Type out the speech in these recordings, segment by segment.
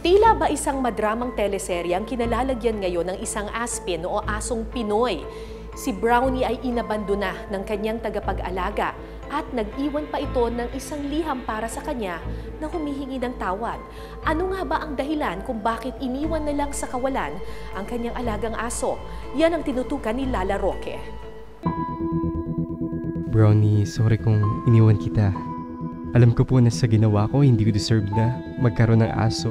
Tila ba isang madramang teleserye ang kinalalagyan ngayon ng isang aspin o asong Pinoy? Si Brownie ay inabandona ng kanyang tagapag-alaga at nag-iwan pa ito ng isang liham para sa kanya na humihingi ng tawad. Ano nga ba ang dahilan kung bakit iniwan na lang sa kawalan ang kanyang alagang aso? Yan ang tinutukan ni Lala Roque. Brownie, sorry kung iniwan kita. Alam ko po na sa ginawa ko, hindi ko deserve na magkaroon ng aso.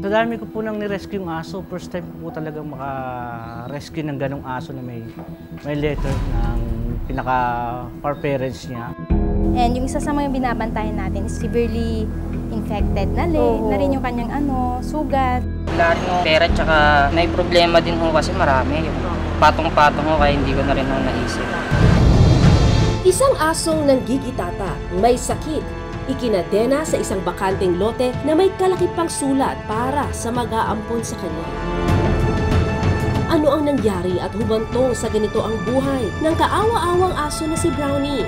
Sa dami ko po nang nirescue yung aso, first time ko po talagang maka-rescue ng ganong aso na may letter ng pinaka-far parents niya. And yung isa sa mga binabantayan natin is severely infected na rin yung kanyang sugat. Wala rin yung pera tsaka may problema din ho kasi marami. Patong-patong ho kaya hindi ko na rin ho naisip. Isang asong nanggigitata, may sakit. Ikinadena sa isang bakanteng lote na may kalaki pang sulat para sa mag-aampon sa kanya. Ano ang nangyari at humantong sa ganito ang buhay ng kaawa-awang aso na si Brownie?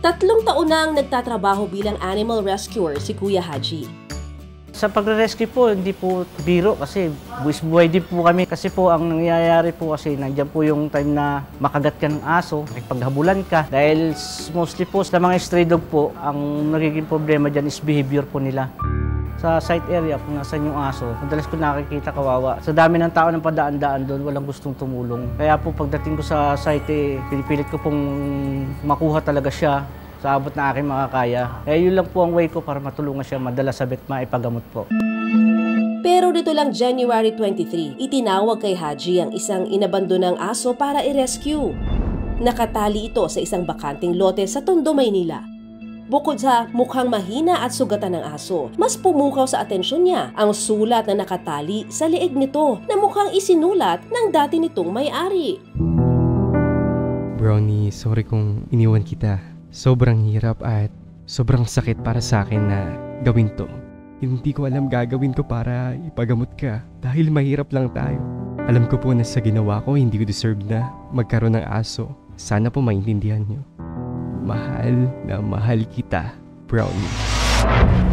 Tatlong taon na ang nagtatrabaho bilang animal rescuer si Kuya Haji. Sa pagre-rescue po, hindi po biro kasi buwis-buhay din po kami. Kasi po ang nangyayari po kasi nandiyan po yung time na makagat ka ng aso, makipaghabulan ka. Dahil mostly po sa mga stray dog po, ang nagiging problema dyan is behavior po nila. Sa site area, kung nasan yung aso, madalas ko nakikita kawawa. Sa dami ng tao ng padaan-daan doon, walang gustong tumulong. Kaya po pagdating ko sa site, pinipilit ko pong makuha talaga siya sa abot na aking makakaya. Kaya yun lang po ang way ko para matulungan siya madala sa vet, maipagamot po. Pero dito lang January 23, itinawag kay Haji ang isang inabandonang aso para i-rescue. Nakatali ito sa isang bakanting lote sa Tondo, Maynila. Bukod sa mukhang mahina at sugatan ng aso, mas pumukaw sa atensyon niya ang sulat na nakatali sa leeg nito na mukhang isinulat ng dati nitong may-ari. Brownie, sorry kung iniwan kita. Sobrang hirap at sobrang sakit para sa akin na gawin to. Hindi ko alam gagawin ko para ipagamot ka dahil mahirap lang tayo. Alam ko po na sa ginawa ko hindi ko deserve na magkaroon ng aso. Sana po maintindihan nyo. Mahal na mahal kita, Brownie.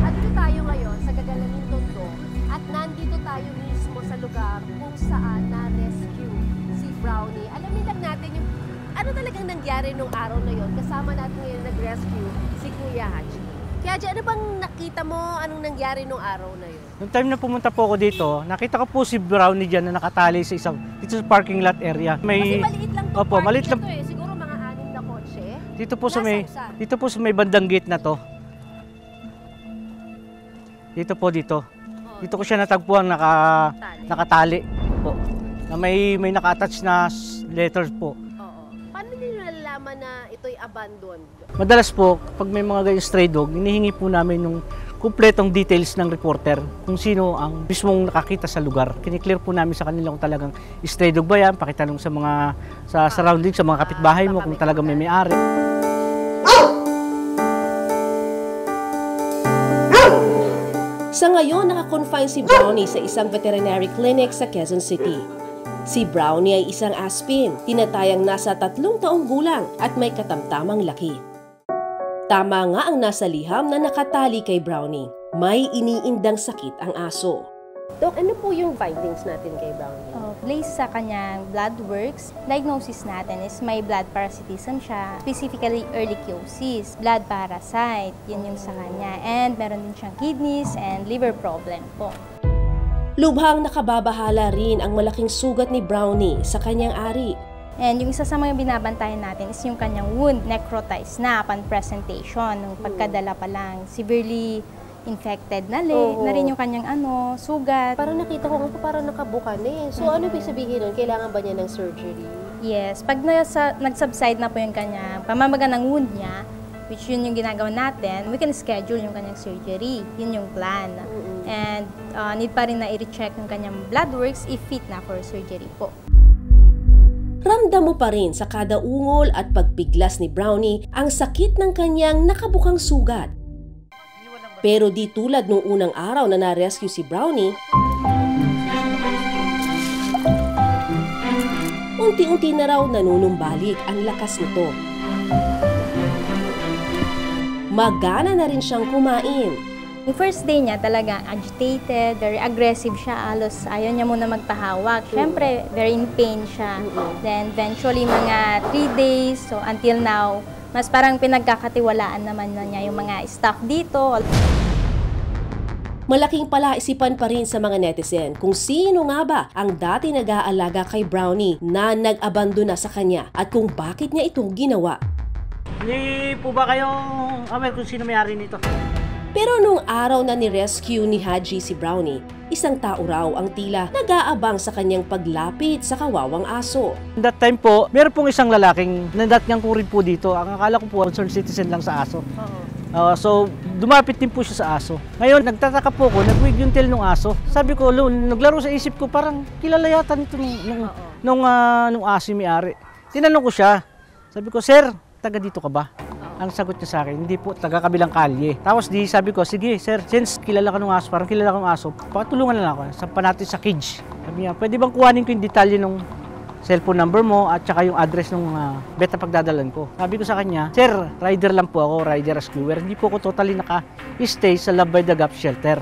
Andito tayo ngayon sa Gagalaming Tondo at nandito tayo mismo sa lugar kung saan na-rescue si Brownie. Alamin lang natin yung ano talagang nangyari nung araw na yon. Kasama natin ngayon nag-rescue si Kuya Haji. Kuya Haji, ano bang nakita mo? Anong nangyari nung araw na yon? Noong time na pumunta po ako dito, nakita ko po si Brownie dyan na nakatali sa dito sa parking lot area. Kasi maliit lang to, opo, maliit lang. Siguro mga 6 na kotse. Dito po sa may bandang gate na to. Dito. Dito ko siya natagpuan nakatali po. Na may naka-attach na letters po. Paano nyo nalalaman na ito'y abandoned? Madalas po, pag may mga ganyan stray dog, hinihingi po namin yung kumpletong details ng reporter kung sino ang mismong nakakita sa lugar. Kiniklear po namin sa kanila kung talagang stray dog ba yan, pakitanong sa mga surroundings, sa mga kapitbahay mo kung talagang may-ari. Sa ngayon, nakakonfine si Brownie sa isang veterinary clinic sa Quezon City. Si Brownie ay isang aspin, tinatayang nasa 3 taong gulang at may katamtamang laki. Tama nga ang nasa liham na nakatali kay Brownie. May iniindang sakit ang aso. Dok, ano po yung findings natin kay Brownie? Based sa kanyang blood works, diagnosis natin is may blood parasitism siya, specifically ehrlichiosis, blood parasite, yun yung sa kanya. And meron din siyang kidneys and liver problem po. Lubhang nakababahala rin ang malaking sugat ni Brownie sa kanyang ari. And yung isa sa mga binabantayan natin is yung kanyang wound necrotized na upon presentation. Nung pagkadala pa lang, severely infected na rin yung kanyang sugat. Parang nakita ko nga parang nakabuka na eh. So ano ibig sabihin nun? Kailangan ba niya ng surgery? Yes. Pag nag-subside na po yung kanyang pamamaga ng wound niya, which yun yung ginagawa natin, we can schedule yung kanyang surgery. Yun yung plan. And need pa rin na i-recheck yung kanyang blood works if fit na for surgery po. Ramdam mo pa rin sa kada ungol at pagpiglas ni Brownie ang sakit ng kanyang nakabukang sugat. Pero di tulad nung unang araw na na-rescue si Brownie, unti-unti na raw nanunumbalik ang lakas nito. Magana na rin siyang kumain. Yung first day niya talaga agitated, very aggressive siya, halos ayaw niya muna magpahawak. Siyempre, very in pain siya. Then eventually, mga 3 days, so until now, mas parang pinagkakatiwalaan naman na niya yung mga staff dito. Malaking palaisipan pa rin sa mga netizen kung sino nga ba ang dati nag-aalaga kay Brownie na nag-abandona sa kanya at kung bakit niya itong ginawa. Hindi po ba kayong aware kung sino may-ari nito? Pero nung araw na ni-rescue ni Haji si Brownie, isang tao raw ang tila nag-aabang sa kanyang paglapit sa kawawang aso. That time po, meron pong isang lalaking nandatnyang ko rin po dito. Ang akala ko po, concerned citizen lang sa aso. So, dumapit din po siya sa aso. Ngayon, nagtataka po ko, nag-wig yung tail ng aso. Sabi ko, naglaro sa isip ko, parang kilala yata nito nung aso may-ari. Tinanong ko siya, sabi ko, "Sir, taga dito ka ba?" Ang sagot niya sa akin, "Hindi po, taga kabilang kalye." Tapos sabi ko, "Sige sir, since kilala ka ng aso, parang kilala ka ng aso, pakatulungan na lang ako, sampan natin sa cage." Sabi niya, "Pwede bang kuhanin ko yung detalye ng cellphone number mo at saka yung address ng vet na pagdadalan ko?" Sabi ko sa kanya, "Sir, rider lang po ako, rider rescuer. Hindi po ako totally naka-stay sa Love by the Gap shelter."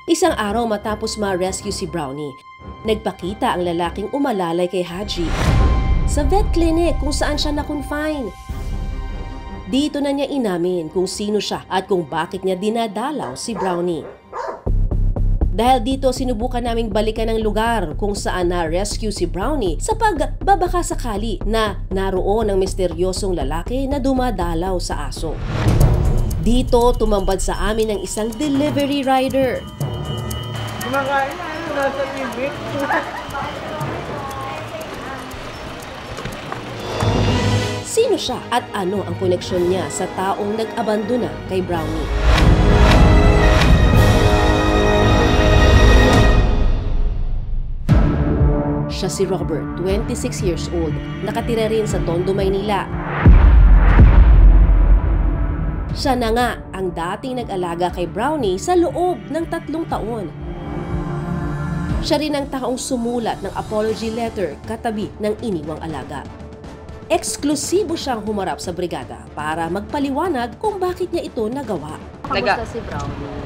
Isang araw matapos ma-rescue si Brownie, nagpakita ang lalaking umalalay kay Haji sa vet clinic kung saan siya na-confine. Dito na niya inamin kung sino siya at kung bakit niya dinadalaw si Brownie. Dahil dito sinubukan naming balikan ang lugar kung saan na-rescue si Brownie sa pagbabaka sakali na naroon ang misteryosong lalaki na dumadalaw sa aso. Dito tumambad sa amin ang isang delivery rider. Kumakain na, nasa TV. Sino siya at ano ang koneksyon niya sa taong nag-abandona kay Brownie? Siya si Robert, 26 years old, nakatira rin sa Tondo, Maynila. Siya na nga ang dating nag-alaga kay Brownie sa loob ng 3 taon. Siya rin ang taong sumulat ng apology letter katabi ng iniwang alaga. Eksklusibo siyang humarap sa brigada para magpaliwanag kung bakit niya ito nagawa. Kamusta si Brownie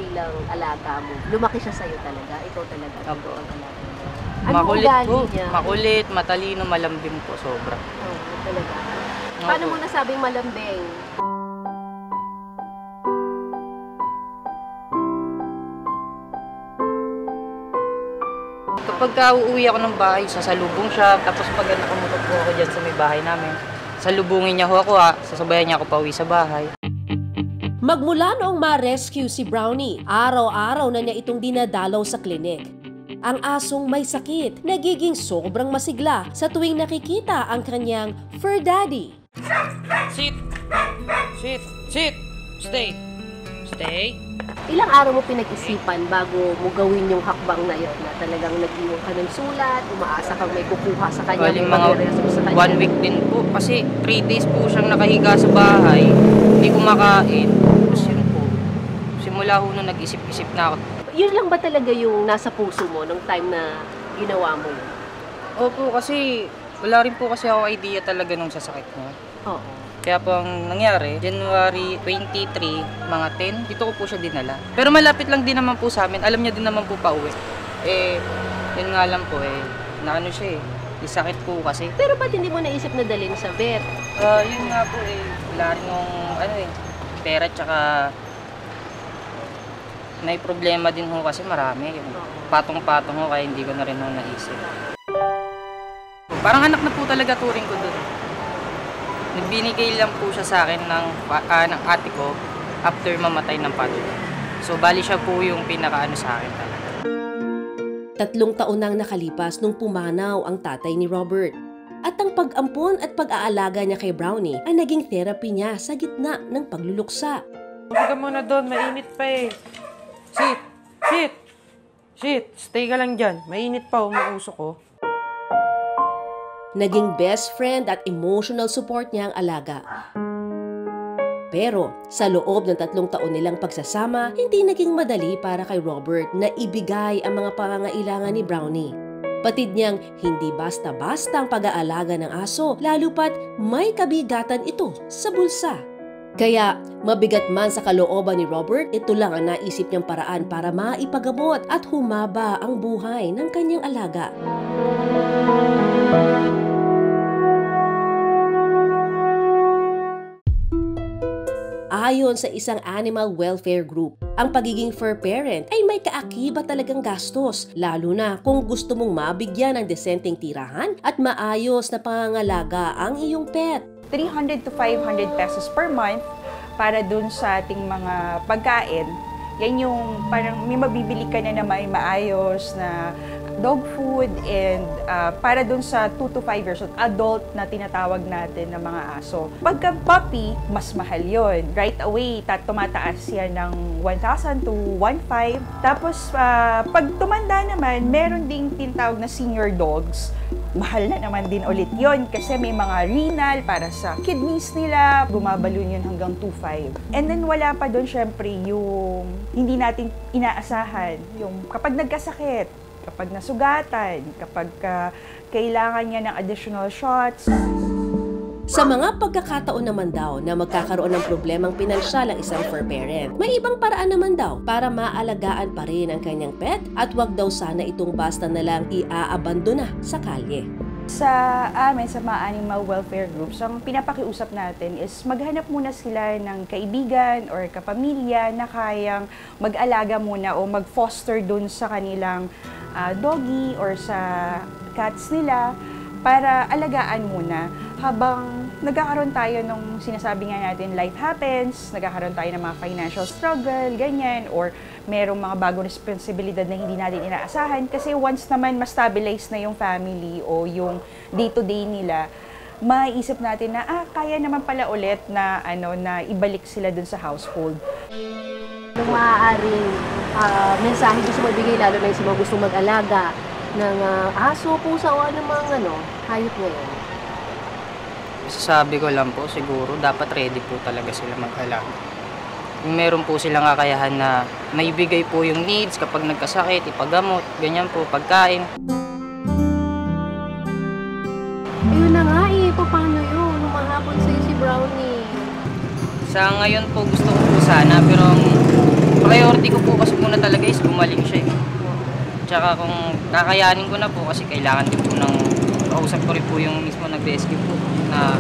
bilang alaga mo? Lumaki siya sa'yo talaga? Ikaw talaga? Opo. Ikaw ang alaga mo? Ano Makulit ugali po. niya? Makulit, matalino, malambing po sobra. Oo, talaga. Paano mo nasabing malambing? Kapag uuwi ako ng bahay, sasalubong siya. Tapos pag nakamotor po ako dyan sa may bahay namin, salubungin niya ho ako sasabayan niya ako pauwi sa bahay. Magmula noong ma-rescue si Brownie, araw-araw na niya itong dinadalaw sa klinik. Ang asong may sakit, nagiging sobrang masigla sa tuwing nakikita ang kanyang fur daddy. Sit! Sit! Sit! Stay! Stay! Ilang araw mo pinag-isipan bago mo gawin yung hakbang na yun na talagang nag-iwan ka ng sulat, umaasa kang may kukuha sa kanya, Bali, may mga mag-rescue sa kanya? 1 week din po. Kasi 3 days po siyang nakahiga sa bahay. Hindi kumakain. Tapos yun po. Simula ho nung nag-isip-isip na ako. Yun lang ba talaga yung nasa puso mo nung time na ginawa mo yun? Opo, kasi wala rin po kasi ako idea talaga nung sasakit niya. Oo. Kaya po ang nangyari, January 23, mga 10, dito ko po siya dinala. Pero malapit lang din naman po sa amin. Alam niya din naman po pauwi. Yun nga lang po naano siya May sakit po kasi. Pero ba't hindi mo naisip na dalhin sa vet? Yun nga po wala rin nung pera tsaka may problema din ho kasi marami. Patong-patong ho kaya hindi ko na rin ho naisip. Parang anak na po talaga turing ko doon. Nagbinigay lang po siya sa akin ng ate ko after mamatay ng pato. So bali siya po yung pinakaano sa akin talaga. 3 taon nang nakalipas nung pumanaw ang tatay ni Robert. At ang pag-ampon at pag-aalaga niya kay Brownie ay naging therapy niya sa gitna ng pagluluksa. Huwag ka muna doon, mainit pa Sit! Sit! Sit! Stay ka lang dyan. Mainit pa, umuusok ko. Naging best friend at emotional support niya ang alaga. Pero sa loob ng 3 taon nilang pagsasama, hindi naging madali para kay Robert na ibigay ang mga pangangailangan ni Brownie. Batid niyang hindi basta-basta ang pag-aalaga ng aso, lalo pat may kabigatan ito sa bulsa. Kaya mabigat man sa kalooban ni Robert, ito lang ang naisip niyang paraan para maipagamot at humaba ang buhay ng kanyang alaga. Ayon sa isang animal welfare group, ang pagiging fur parent ay may kaakibat talagang gastos, lalo na kung gusto mong mabigyan ng desenteng tirahan at maayos na pangangalaga ang iyong pet. 300 to 500 pesos per month para dun sa ating mga pagkain. Yan yung parang may mabibili ka na may maayos na dog food and para dun sa 2 to 5 years old adult na tinatawag natin ng mga aso. Pagka puppy, mas mahal yon. Right away, tumataas yan ng 1,000 to 1,500. Tapos pag tumanda naman, meron ding tinatawag na senior dogs. Mahal na naman din ulit yon kasi may mga renal para sa kidneys nila, bumabalon yun hanggang 2,500. And then wala pa doon syempre yung hindi natin inaasahan, yung kapag nagkasakit, kapag nasugatan, kapag kailangan niya ng additional shots. Sa mga pagkakataon naman daw na magkakaroon ng problemang pinansyal ang isang fur parent, may ibang paraan naman daw para maalagaan pa rin ang kanyang pet at wag daw sana itong basta na lang iaabandona sa kalye. Sa amin, sa mga animal welfare groups, ang pinapakiusap natin is maghanap muna sila ng kaibigan or kapamilya na kayang mag-alaga muna o mag-foster dun sa kanilang doggy or sa cats nila para alagaan muna habang nagkakaroon tayo nung sinasabi nga natin life happens, nagkakaroon tayo ng mga financial struggle, ganyan, or merong mga bagong responsibilidad na hindi natin inaasahan kasi once naman ma-stabilize na yung family o yung day-to-day nila, maiisip natin na kaya naman pala ulit na na ibalik sila dun sa household. Nung maaaring mensahe gusto magbigay lalo na yung sa mga gustong mag-alaga ng aso, pusa o anumang hayop ngayon? Sasabi ko lang po, siguro dapat ready po talaga sila mag-alaga. Kung meron po silang kakayahan na maibigay po yung needs kapag nagkasakit, ipagamot, ganyan po, pagkain. Ayun na nga paano yun? Humahabol sa'yo si Brownie. Sa ngayon po gusto ko po sana, pero ang priority ko po kasi muna talaga is gumaling siya. Tsaka kung kakayanin ko na po kasi kailangan din po ng kausap ko rin po yung mismo nag-rescue po na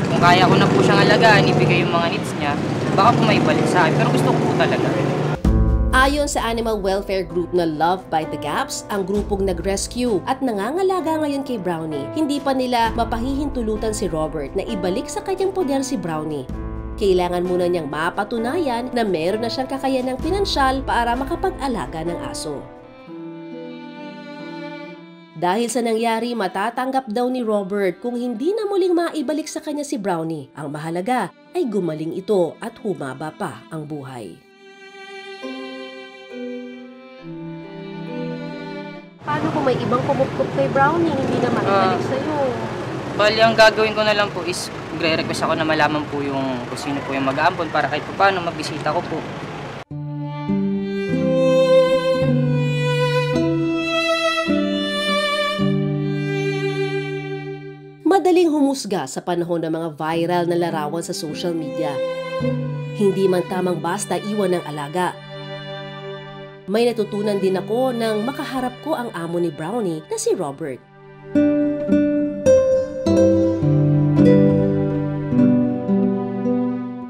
kung kaya ko na po siyang alagaan, ibigay yung mga needs niya, baka po may balik sa akin. Pero gusto ko po talaga. Ayon sa animal welfare group na Love by the Gaps, ang grupong nag-rescue at nangangalaga ngayon kay Brownie, hindi pa nila mapahihintulutan si Robert na ibalik sa kanyang poder si Brownie. Kailangan muna niyang mapatunayan na meron na siyang kakayanang pinansyal para makapag-alaga ng aso. Dahil sa nangyari, matatanggap daw ni Robert kung hindi na muling maibalik sa kanya si Brownie. Ang mahalaga ay gumaling ito at humaba pa ang buhay. Paano kung may ibang kumupkup kay Brownie, hindi na maibalik sa'yo? Bali, ang gagawin ko na lang po is magre-request ako na malaman po yung kung sino po yung mag-aampon para kahit paano magbisita ko po. Madaling humusga sa panahon ng mga viral na larawan sa social media. Hindi man tamang basta iwan ng alaga. May natutunan din ako nang makaharap ko ang amo ni Brownie na si Robert.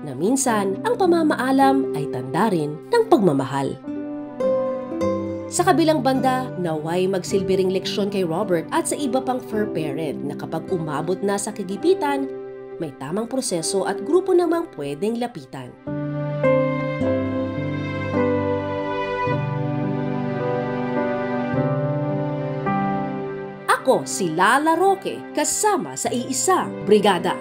Na minsan, ang pamamaalam ay tanda rin ng pagmamahal. Sa kabilang banda, naway magsilbi ring leksyon kay Robert at sa iba pang fur parent na kapag umabot na sa kagipitan, may tamang proseso at grupo namang pwedeng lapitan. Ako si Lala Roque, kasama sa iisang brigada.